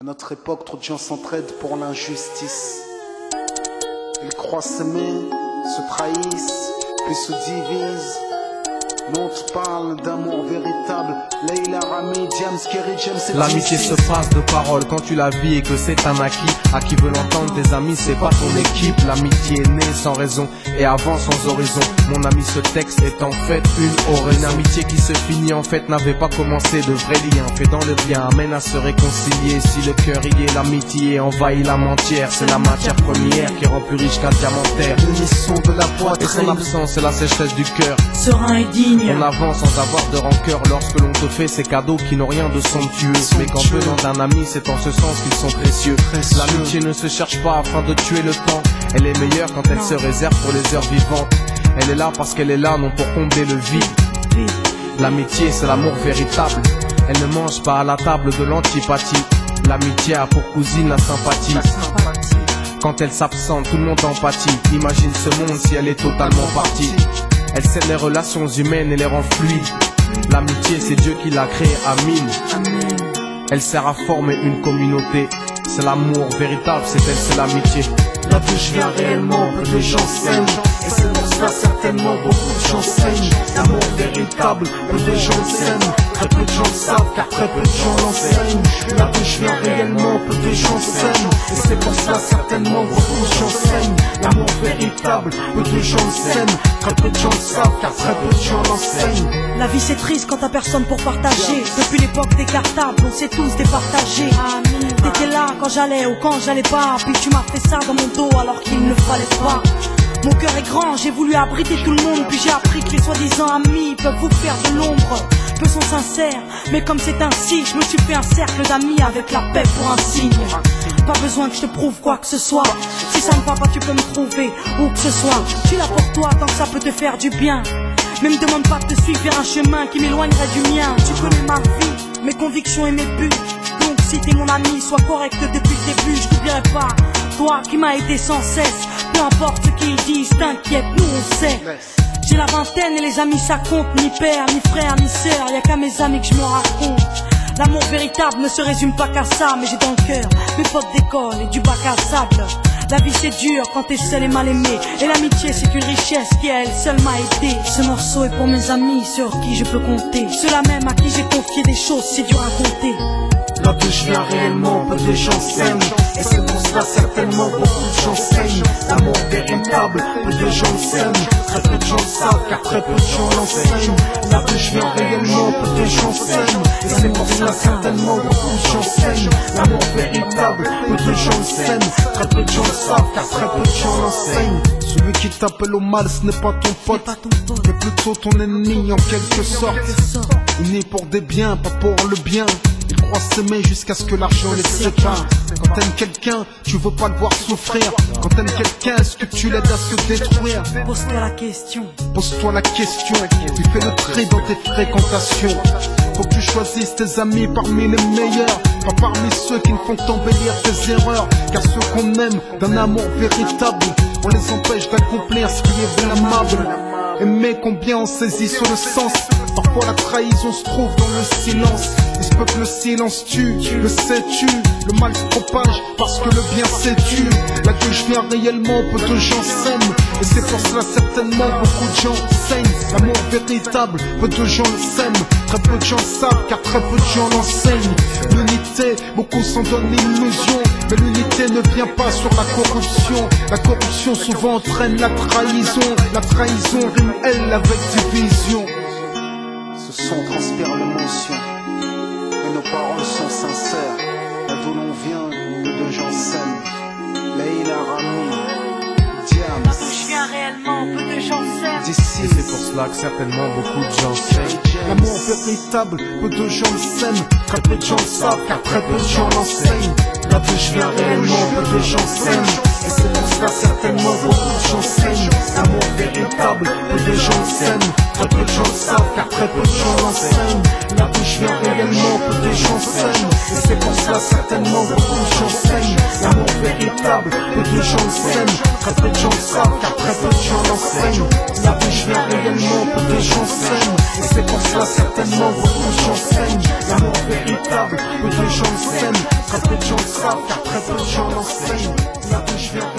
À notre époque, trop de gens s'entraident pour l'injustice. Ils croient s'aimer, se trahissent, puis se divisent. Nous on te parle d'amour véritable. Leila, Rami, James, Kerry, James et l'amitié se passe de paroles quand tu la vis et que c'est un acquis. À qui veut l'entendre, tes amis, c'est pas ton équipe. L'amitié est née sans raison et avance sans horizon. Mon ami, ce texte est en fait une oraison. Une amitié qui se finit en fait n'avait pas commencé. De vrais liens faits dans le bien amène à se réconcilier. Si le cœur y est, l'amitié envahit l'âme entière. C'est la matière première qui rend plus riche qu'un diamantaire. L'unisson de la poitrine et son absence, c'est la sécheresse du cœur. Serein et digne. On avance sans avoir de rancœur lorsque l'on te fait ces cadeaux qui n'ont rien de somptueux. Mais quand venant d'un ami, c'est en ce sens qu'ils sont précieux. L'amitié ne se cherche pas afin de tuer le temps. Elle est meilleure quand elle se réserve pour les heures vivantes. Elle est là parce qu'elle est là, non pour combler le vide. L'amitié, c'est l'amour véritable. Elle ne mange pas à la table de l'antipathie. L'amitié a pour cousine la sympathie. Quand elle s'absente, tout le monde empathie. Imagine ce monde si elle est totalement partie. Elle scelle les relations humaines et les rend fluides. L'amitié, c'est Dieu qui l'a créée, Amin. Elle sert à former une communauté. C'est l'amour véritable, c'est elle, c'est l'amitié. Là d'où je viens réellement, peu de gens s'aiment. Et c'est pour cela certainement beaucoup de gens saignent. L'amour véritable, peu de gens s'aiment. Très peu de gens le savent car très peu de gens l'enseignent. Là d'où je viens réellement, peu de gens s'aiment. Et c'est pour cela certainement beaucoup de gens saignent. L'amour véritable, peu de gens s'aiment. Très peu de gens le savent car très peu de gens l'enseignent. La vie c'est triste quand t'as personne pour partager. Depuis l'époque des cartables, on s'est tous départagés. T'étais là quand j'allais ou quand j'allais pas. Puis tu m'as fait ça dans mon dos alors qu'il ne fallait pas. Mon cœur est grand, j'ai voulu abriter tout le monde. Puis j'ai appris que les soi-disant amis peuvent vous faire de l'ombre. Peu sont sincères, mais comme c'est ainsi, je me suis fait un cercle d'amis avec la paix pour un signe. Pas besoin que je te prouve quoi que ce soit. Si ça ne va pas, tu peux me trouver où que ce soit. Je suis là pour toi tant que ça peut te faire du bien. Mais me demande pas de te suivre vers un chemin qui m'éloignerait du mien. Tu connais ma vie, mes convictions et mes buts. Donc si t'es mon ami, sois correct depuis le début. Je t'oublierai pas, toi qui m'as aidé sans cesse. Peu importe ce qu'ils disent, t'inquiète, nous on sait. J'ai la vingtaine et les amis ça compte. Ni père, ni frère, ni sœur, y'a qu'à mes amis que je me raconte. L'amour véritable ne se résume pas qu'à ça. Mais j'ai dans le cœur mes potes d'école et du bac à sable. La vie c'est dur quand t'es seul et mal aimé. Et l'amitié c'est une richesse qui elle seule m'a aidé. Ce morceau est pour mes amis sur qui je peux compter. Ceux-là même à qui j'ai confié des choses, c'est dur à compter. Là d'où je viens réellement, peu de gens s'aiment. Et c'est pour cela certainement beaucoup de gens saignent. L'amour véritable, peu de gens s'aiment. Très peu de gens le savent car très peu de gens l'enseignent. Là d'où je viens réellement, peu de gens s'aiment. Et c'est pour cela certainement beaucoup de gens saignent. L'amour véritable, peu de gens s'aiment. Très peu de gens le savent car très peu de gens l'enseignent. Celui qui t'appelle au mal, ce n'est pas ton pote, mais plutôt ton ennemi en quelque sorte. Il n'est pour des biens, pas pour le bien. Il croit s'aimer jusqu'à ce que l'argent les sépare. Quand t'aimes quelqu'un, tu veux pas le voir souffrir. Quand t'aimes quelqu'un, est-ce que tu l'aides à se détruire? Pose-toi la question. Pose-toi la question. Tu fais le tri dans tes fréquentations. Faut que tu choisisses tes amis parmi les meilleurs, pas parmi ceux qui ne font qu'embellir tes erreurs. Car ceux qu'on aime d'un amour véritable, on les empêche d'accomplir ce qui est blâmable. Aimer combien on saisit sur le sens. Parfois la trahison se trouve dans le silence. Il se peut que le silence tue, le sais-tu. Le mal se propage parce que le bien s'étue. Là que je viens réellement, peu de gens s'aiment. Et c'est pour cela certainement beaucoup de gens saignent. L'amour véritable, peu de gens le s'aiment. Très peu de gens le savent car très peu de gens l'enseignent. L'unité, beaucoup s'en donnent l'illusion. Mais l'unité ne vient pas sur la corruption. La corruption souvent entraîne la trahison. La trahison rime elle avec division. Ce son transpire l'émotion et nos paroles sont sincères. Là d'où l'on vient, peu de gens s'aiment. Leila, Rami, James. Là d'où je viens réellement, peu de gens s'aiment. D'ici, Et c'est pour cela que certainement beaucoup de gens s'aiment. l'amour véritable, peu de gens le s'aiment. Très peu de gens le savent car très peu de gens l'enseignent. Là d'où je viens réellement, peu de gens s'aiment. Et c'est pour cela certainement beaucoup de gens saignent. L'amour véritable, peu de gens s'aiment. Très peu de gens le savent car très peu de gens l'enseignent. Là d'où je viens réellement, peu de gens s'aiment. Et c'est pour cela certainement beaucoup de gens saignent. L'amour véritable. véritable, peu de gens le s'aiment, très peu de gens le savent, car très peu de gens l'enseignent. La vie je viens réellement, peu de gens s'aiment, et c'est pour cela certainement beaucoup de gens saignent. L'amour véritable, peu de gens le s'aiment, très peu de gens le savent, car très peu de gens l'enseignent. La vie je viens